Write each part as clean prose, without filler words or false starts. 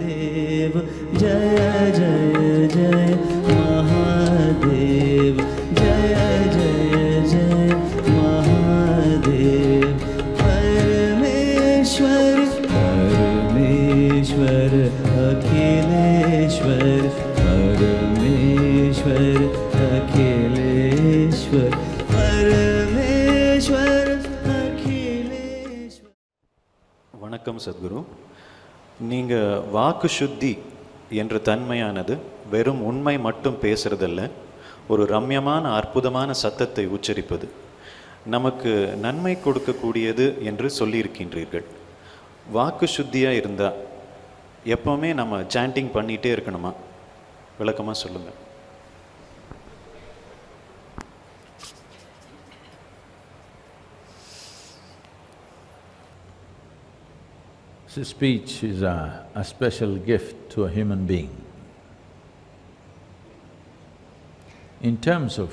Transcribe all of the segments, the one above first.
Mahadev, Jaya Jaya Jaya Mahadev, Jaya Jaya Jaya Mahadev. Parameshwar, Parameshwar, Akhileshwar, Parameshwar, Akhileshwar, Parameshwar, Akhileshwar. வணக்கம் சத்குரு. நீங்கள் வாக்கு சுத்தி என்ற தன்மையானது வெறும் உண்மை மட்டும் பேசுறதல்ல, ஒரு ரம்யமான அற்புதமான சத்தத்தை உச்சரிப்பது, நமக்கு நன்மை கொடுக்கக்கூடியது என்று சொல்லியிருக்கின்றீர்கள். வாக்கு சுத்தியாக இருந்தால் எப்போவுமே நம்ம சாண்டிங் பண்ணிகிட்டே இருக்கணுமா? விளக்கமாக சொல்லுங்கள். So speech is a special gift to a human being. In terms of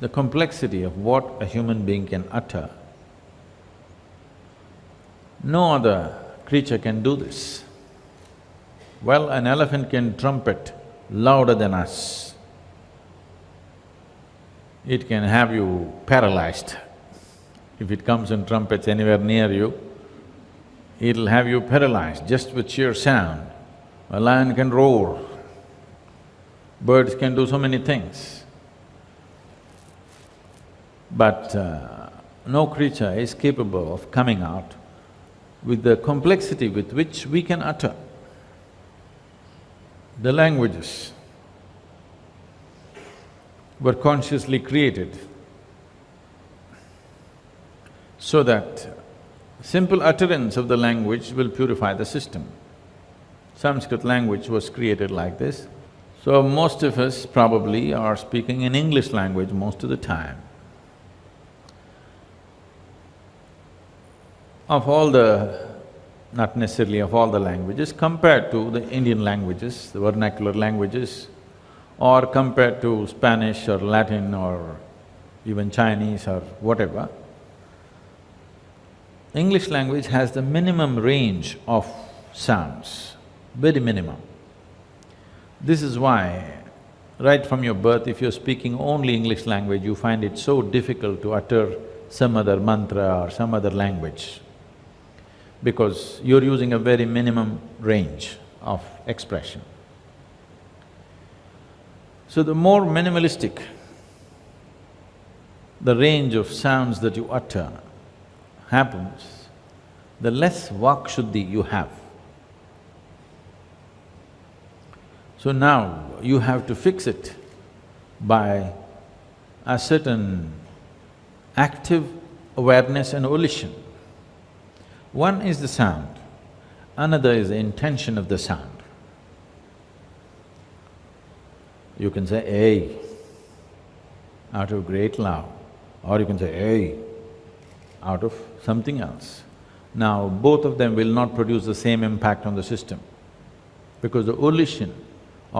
the complexity of what a human being can utter, no other creature can do this. Well, an elephant can trumpet louder than us. It can have you paralyzed. If it comes and trumpets anywhere near you, it'll have you paralyzed just with sheer sound. A lion can roar, birds can do so many things. But no creature is capable of coming out with the complexity with which we can utter. The languages were consciously created so that simple utterance of the language will purify the system. Sanskrit language was created like this. So most of us probably are speaking in English language most of the time. Of all the… not necessarily of all the languages, compared to the Indian languages, the vernacular languages, or compared to Spanish or Latin or even Chinese or whatever, English language has the minimum range of sounds, very minimum. This is why, right from your birth, if you're speaking only English language, you find it so difficult to utter some other mantra or some other language, because you're using a very minimum range of expression. So the more minimalistic the range of sounds that you utter happens, the less Vak Shuddhi you have. So now you have to fix it by a certain active awareness and volition. One is the sound, another is the intention of the sound. You can say "Hey" out of great love, or you can say "Hey" out of something else. Now, both of them will not produce the same impact on the system, because the volition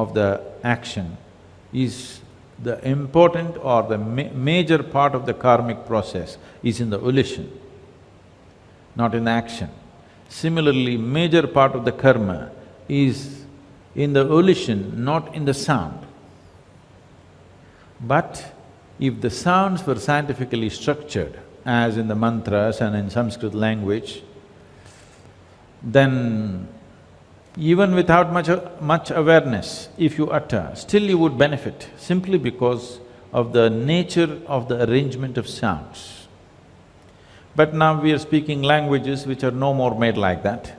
of the action is the important or the major part of the karmic process is in the volition, not in the action. Similarly, major part of the karma is in the volition, not in the sound. But if the sounds were scientifically structured, as in the mantras and in Sanskrit language, then even without much awareness, if you utter, still you would benefit, simply because of the nature of the arrangement of sounds. But now we are speaking languages which are no more made like that.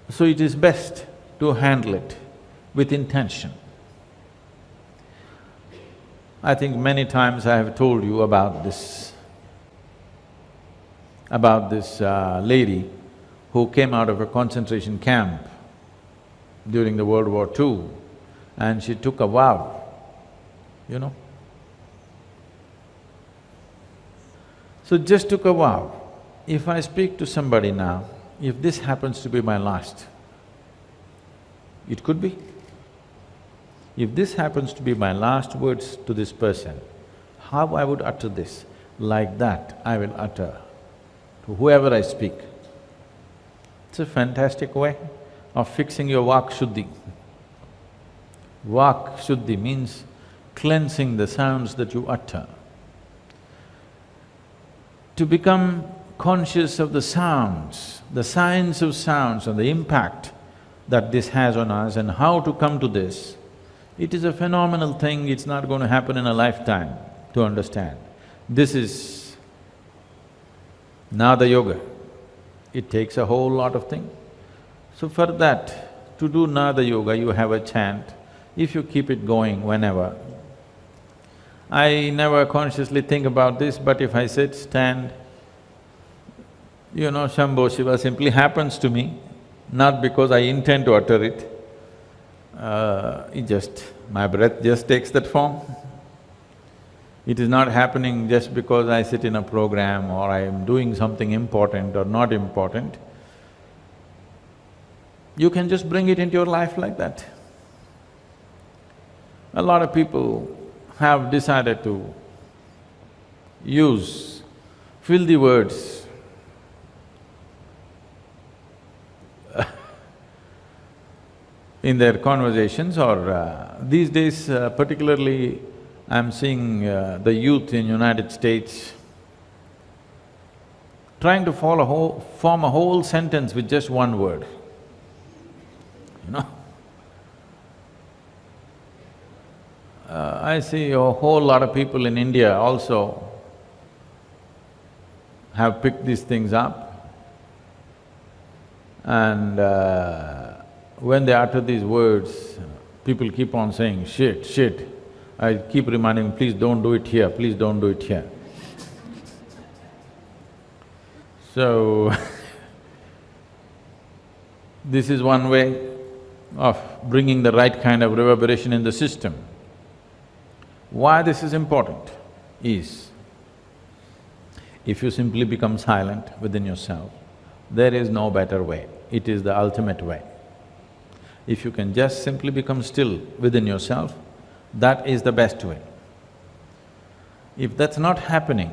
So it is best to handle it with intention. I think many times I have told you about this lady who came out of a concentration camp during the World War II, and she took a vow, you know. So just took a vow, if I speak to somebody now, if this happens to be my last, it could be. If this happens to be my last words to this person, how I would utter this? Like that I will utter to whoever I speak. It's a fantastic way of fixing your Vak Shuddhi. Vak Shuddhi means cleansing the sounds that you utter. To become conscious of the sounds, the science of sounds and the impact that this has on us and how to come to this, it is a phenomenal thing, it's not going to happen in a lifetime to understand. This is Nada Yoga. It takes a whole lot of things. So for that, to do Nada Yoga, you have a chant, if you keep it going whenever. I never consciously think about this, but if I sit, stand, Shambho Shiva simply happens to me, not because I intend to utter it. My breath just takes that form. It is not happening just because I sit in a program or I am doing something important or not important. You can just bring it into your life like that. A lot of people have decided to use filthy words in their conversations, or these days particularly I'm seeing the youth in United States trying to form a whole sentence with just one word, I see a whole lot of people in India also have picked these things up, and when they utter these words, people keep on saying, shit, shit. I keep reminding them, please don't do it here, please don't do it here. So, this is one way of bringing the right kind of reverberation in the system. Why this is important is, if you simply become silent within yourself, there is no better way, it is the ultimate way. If you can just simply become still within yourself, that is the best way. If that's not happening,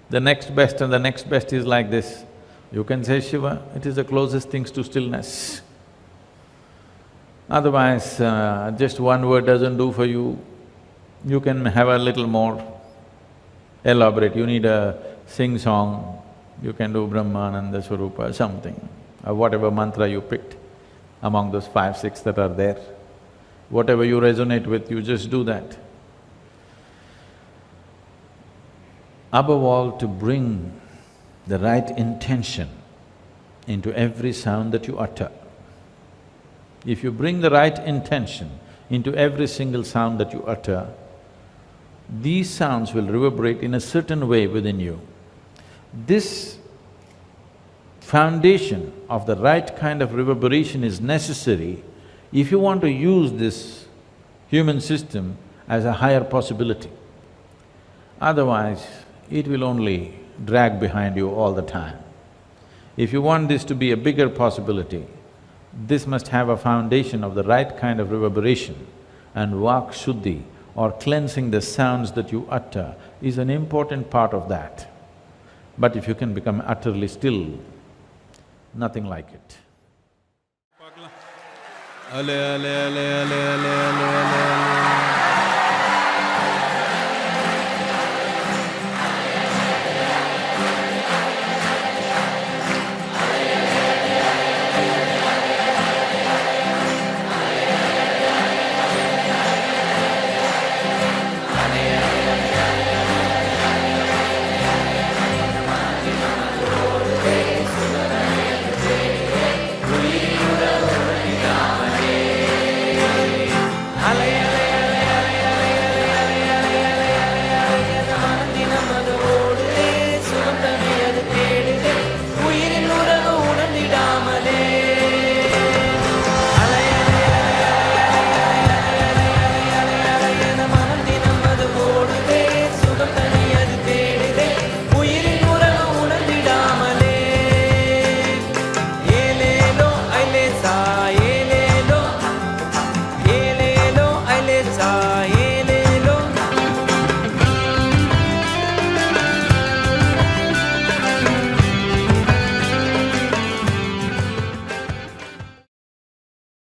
the next best and the next best is like this. You can say Shiva, it is the closest things to stillness. Otherwise, just one word doesn't do for you. You can have a little more elaborate, you need a sing-song, you can do Brahmananda Swarupa, something, or whatever mantra you picked among those 5, 6 that are there. Whatever you resonate with, you just do that. Above all, to bring the right intention into every sound that you utter. If you bring the right intention into every single sound that you utter, these sounds will reverberate in a certain way within you. This foundation of the right kind of reverberation is necessary if you want to use this human system as a higher possibility. Otherwise, it will only drag behind you all the time. If you want this to be a bigger possibility, this must have a foundation of the right kind of reverberation, and Vak Shuddhi, or cleansing the sounds that you utter, is an important part of that. But if you can become utterly still, nothing like it. Ale ale ale ale ale ale ale ale